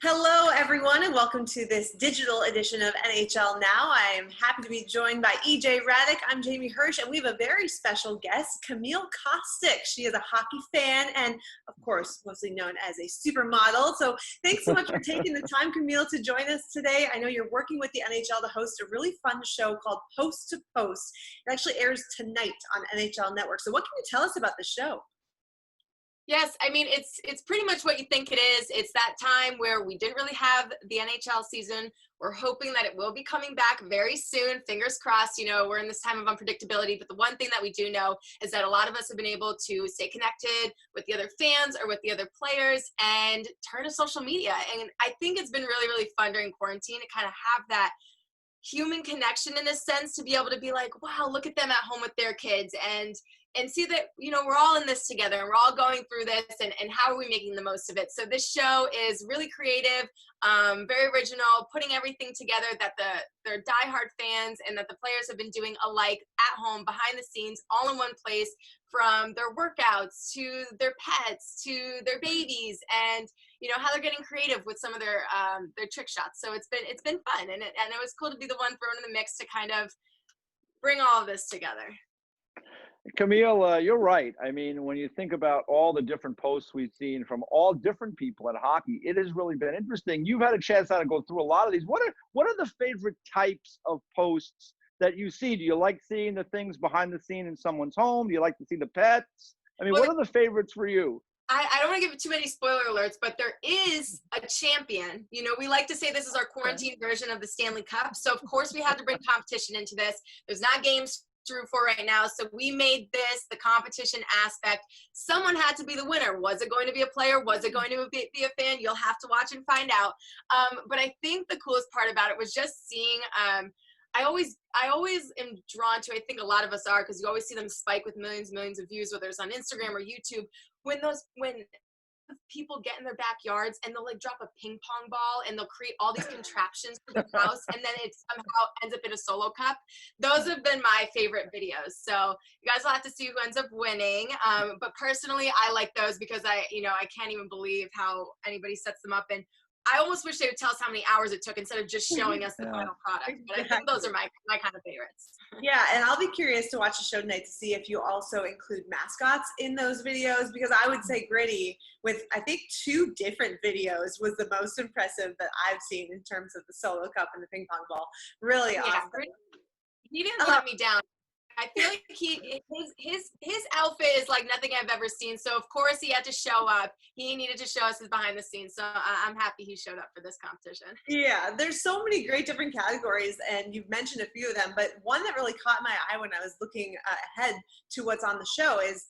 Hello, everyone, and welcome to this digital edition of NHL Now. I am happy to be joined by EJ Raddick. I'm Jamie Hirsch, and we have a very special guest, Camille Kostek. She is a hockey fan and, of course, mostly known as a supermodel. So thanks so much for taking the time, Camille, to join us today. I know you're working with the NHL to host a really fun show called Post to Post. It actually airs tonight on NHL Network. So what can you tell us about the show? Yes, I mean it's pretty much what you think it is. It's that time where we didn't really have the NHL season. We're hoping that it will be coming back very soon. Fingers crossed. We're in this time of unpredictability, but the one thing that we do know is that a lot of us have been able to stay connected with the other fans or with the other players and turn to social media. And I think it's been really, really fun during quarantine to kind of have that human connection in a sense, to be able to be like, wow, look at them at home with their kids and see that we're all in this together and we're all going through this, and how are we making the most of it. So this show is really creative, very original, putting everything together that their diehard fans and that the players have been doing alike at home, behind the scenes, all in one place, from their workouts to their pets to their babies, and how they're getting creative with some of their trick shots. So it's been fun, and it was cool to be the one thrown in the mix to kind of bring all of this together. Camille, you're right. I mean, when you think about all the different posts we've seen from all different people in hockey, it has really been interesting. You've had a chance now to go through a lot of these. What are the favorite types of posts that you see? Do you like seeing the things behind the scene in someone's home? Do you like to see the pets? I mean, what are the favorites for you? I don't want to give too many spoiler alerts, but there is a champion. We like to say this is our quarantine version of the Stanley Cup. So, of course, we had to bring competition into this. There's not games through for right now. So we made this the competition aspect. Someone had to be the winner. Was it going to be a player? Was it going to be a fan? You'll have to watch and find out. But I think the coolest part about it was just seeing, I always am drawn to, I think a lot of us are, because you always see them spike with millions of views, whether it's on Instagram or YouTube, when people get in their backyards and they'll like drop a ping pong ball and they'll create all these contraptions for their house, and then it somehow ends up in a solo cup. Those have been my favorite videos. So you guys will have to see who ends up winning. But personally, I like those because I can't even believe how anybody sets them up. And I almost wish they would tell us how many hours it took instead of just showing us the final product. But I think those are my kind of favorites. Yeah, and I'll be curious to watch the show tonight to see if you also include mascots in those videos, because I would say Gritty, with I think 2 different videos, was the most impressive that I've seen in terms of the solo cup and the ping pong ball. Really awesome. He didn't let me down. I feel like his outfit is like nothing I've ever seen. So of course he had to show up. He needed to show us his behind the scenes. So I'm happy he showed up for this competition. Yeah, there's so many great different categories, and you've mentioned a few of them, but one that really caught my eye when I was looking ahead to what's on the show is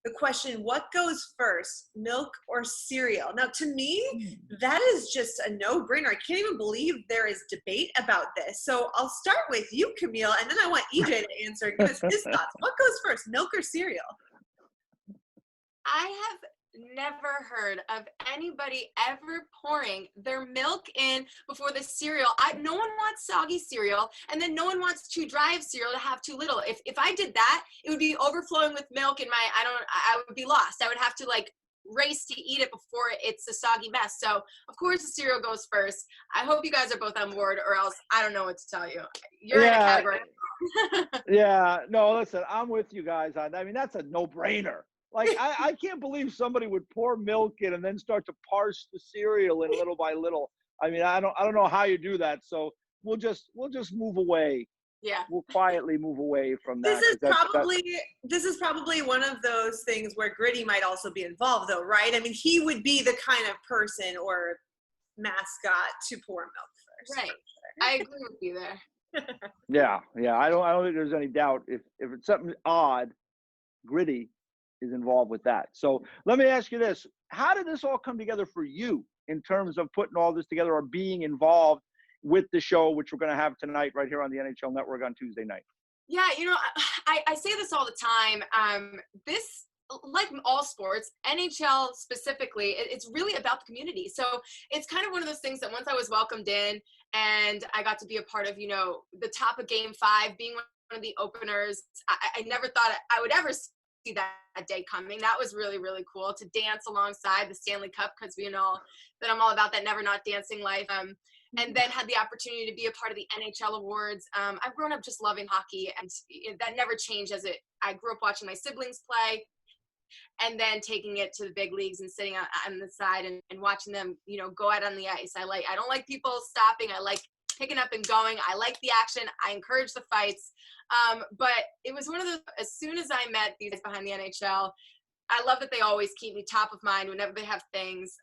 the question, what goes first, milk or cereal? Now, to me, that is just a no-brainer. I can't even believe there is debate about this. So I'll start with you, Camille, and then I want EJ to answer and give us his thoughts. What goes first, milk or cereal? I have never heard of anybody ever pouring their milk in before the cereal. No one wants soggy cereal, and then no one wants too dry of cereal to have too little. If I did that, it would be overflowing with milk, and I would be lost. I would have to like race to eat it before it's a soggy mess. So of course the cereal goes first. I hope you guys are both on board, or else I don't know what to tell you. You're in a category. Yeah, no, listen, I'm with you guys on that. I mean, that's a no-brainer. Like, I can't believe somebody would pour milk in and then start to parse the cereal in little by little. I mean, I don't know how you do that. So we'll just move away. Yeah. We'll quietly move away from that. This is probably one of those things where Gritty might also be involved, though, right? I mean, he would be the kind of person or mascot to pour milk first. Right. I agree with you there. Yeah. I don't think there's any doubt. If it's something odd, Gritty is involved with that. So let me ask you this. How did this all come together for you in terms of putting all this together or being involved with the show, which we're going to have tonight right here on the NHL Network on Tuesday night? Yeah, I say this all the time. This, like all sports, NHL specifically, it's really about the community. So it's kind of one of those things that once I was welcomed in and I got to be a part of, the top of Game 5, being one of the openers, I never thought I would ever see that day coming. That was really, really cool to dance alongside the Stanley Cup, because we know that I'm all about that never not dancing life. And then had the opportunity to be a part of the NHL awards. I've grown up just loving hockey, and that never changed I grew up watching my siblings play, and then taking it to the big leagues and sitting on the side and watching them, go out on the ice. I don't like people stopping. I like picking up and going. I like the action. I encourage the fights. But it was one of those, as soon as I met these guys behind the NHL, I love that they always keep me top of mind whenever they have things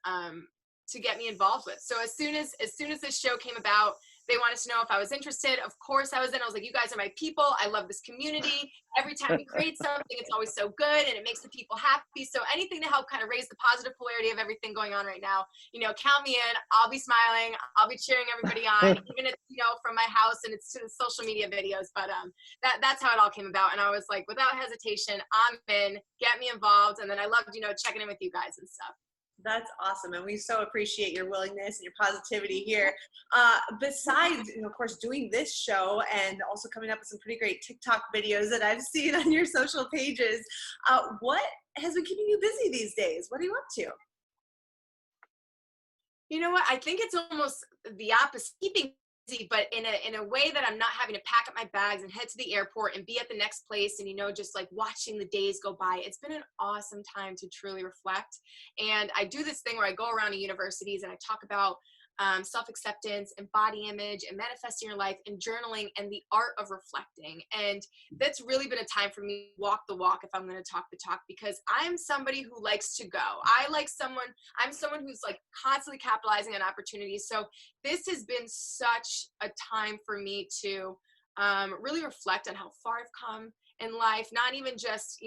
to get me involved with. So as soon as this show came about, they wanted to know if I was interested. Of course I was in. I was like, you guys are my people. I love this community. Every time we create something, it's always so good and it makes the people happy. So anything to help kind of raise the positive polarity of everything going on right now, count me in. I'll be smiling. I'll be cheering everybody on, even if, from my house and it's to the social media videos. But that's how it all came about. And I was like, without hesitation, I'm in, get me involved. And then I loved, checking in with you guys and stuff. That's awesome. And we so appreciate your willingness and your positivity here. Besides, of course, doing this show and also coming up with some pretty great TikTok videos that I've seen on your social pages, what has been keeping you busy these days? What are you up to? You know what? I think it's almost the opposite. Keeping busy, but in a way that I'm not having to pack up my bags and head to the airport and be at the next place and, just like watching the days go by. It's been an awesome time to truly reflect. And I do this thing where I go around to universities and I talk about self-acceptance and body image and manifesting your life and journaling and the art of reflecting. And that's really been a time for me to walk the walk if I'm going to talk the talk, because I'm somebody who likes to go. I'm someone who's like constantly capitalizing on opportunities. So this has been such a time for me to really reflect on how far I've come in life, not even just,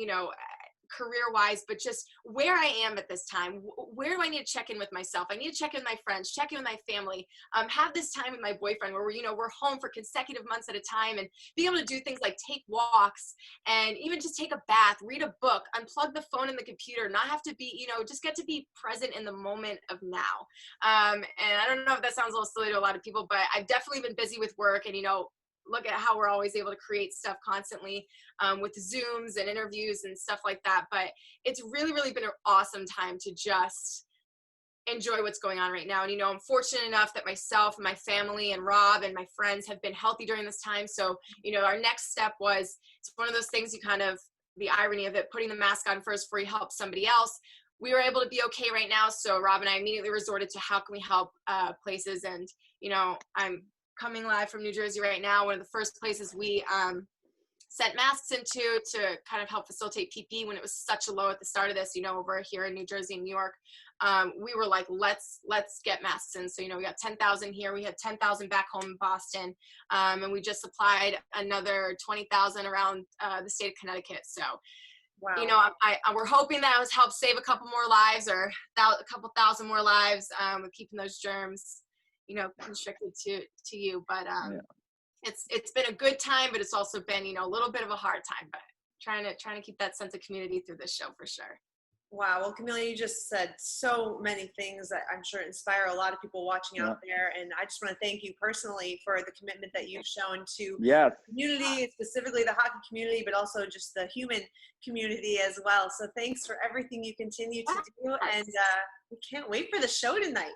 career-wise, but just where I am at this time. Where do I need to check in with myself? I need to check in with my friends, check in with my family, have this time with my boyfriend where we're home for consecutive months at a time, and being able to do things like take walks and even just take a bath, read a book, unplug the phone and the computer, not have to be, just get to be present in the moment of now. And I don't know if that sounds a little silly to a lot of people, but I've definitely been busy with work, and, look at how we're always able to create stuff constantly with Zooms and interviews and stuff like that. But it's really, really been an awesome time to just enjoy what's going on right now. And, I'm fortunate enough that myself and my family and Rob and my friends have been healthy during this time. So, our next step was, it's one of those things the irony of it, putting the mask on first before you help somebody else. We were able to be okay right now. So Rob and I immediately resorted to how can we help places. And, I'm coming live from New Jersey right now. One of the first places we sent masks into to kind of help facilitate PPE when it was such a low at the start of this, over here in New Jersey and New York. We were like, let's get masks in. So, we got 10,000 here. We had 10,000 back home in Boston. And we just supplied another 20,000 around the state of Connecticut. So, wow. We're hoping that it helps save a couple more lives or a couple thousand more lives with keeping those germs constricted to you, but it's been a good time, but it's also been a little bit of a hard time, but trying to keep that sense of community through this show for sure. Wow. Well, Camila, you just said so many things that I'm sure inspire a lot of people watching out there. And I just want to thank you personally for the commitment that you've shown to the community, specifically the hockey community, but also just the human community as well. So thanks for everything you continue to do. And we can't wait for the show tonight.